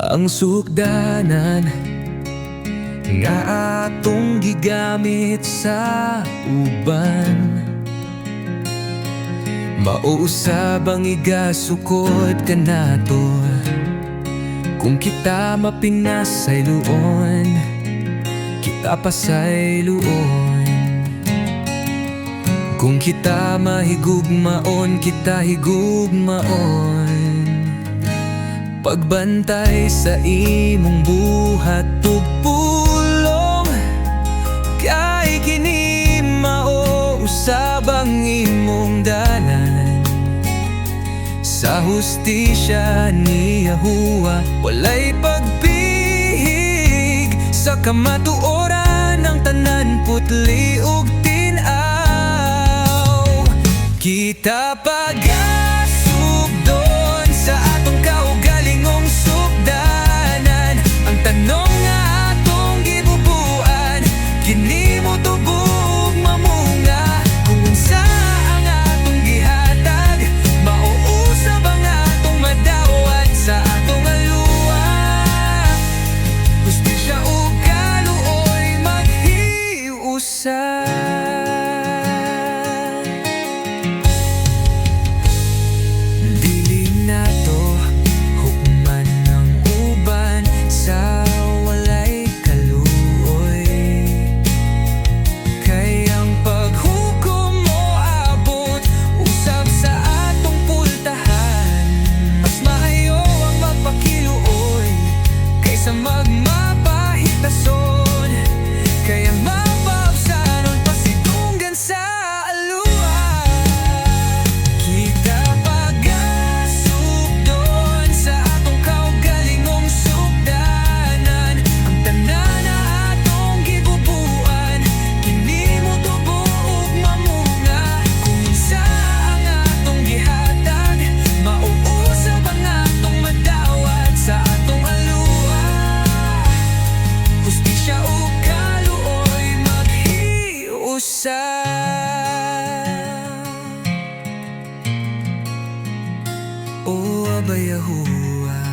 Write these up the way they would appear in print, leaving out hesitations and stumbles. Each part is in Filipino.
Ang sukdanan nga atong gigamit sa uban, mauusab ang igasukod ka nato. Kung kita mapinasayloon, kita pasayloon. Kung kita mahigugmaon, kita higugmaon. Pagbantay sa imong buhat ug pulong, kay kini mao usab ang imong dalan. Sa hustisya ni Yahuwa walay pagpihig, sa kamatuoran ng tanan putli ug tin-aw. Kita pagasugdon sa atong kaugalingong sukdanan. Ang tanong nga atong gibubuan, kini mo tubog mamunga. Kung unsa ang atong gihatag, mauusab ang atong madawat sa atong aluwa. Hustisya ug kaluoy maghiusa. O Aba Yahuwa,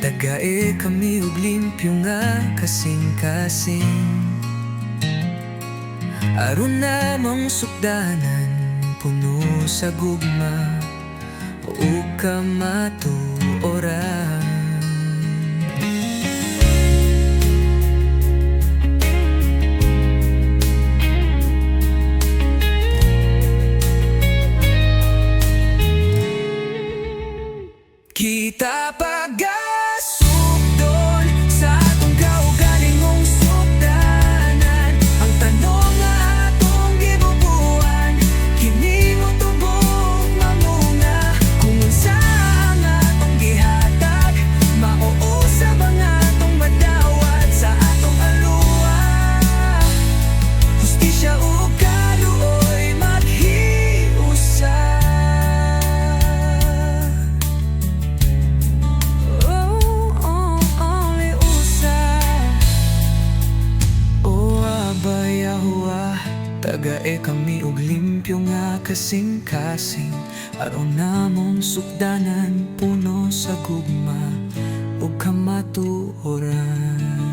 dagae kami ug limpyo nga kasing-kasing. Aron namang sukdanan puno sa gugma ug kamatuoran. Kita pagasugdon sa atong kaugalingong sukdanan. Ang tanong nga atong gibubuan, kini mo tubog mamunga. Kung unsa ang atong gihatag, mauusab ang atong madawat sa atong aluwa. Hustisya ug kaluoy maghiusa. Dagae kami ug limpyo nga kasing-kasing. Aron namong sukdanan puno sa gugma ug kamatuoran.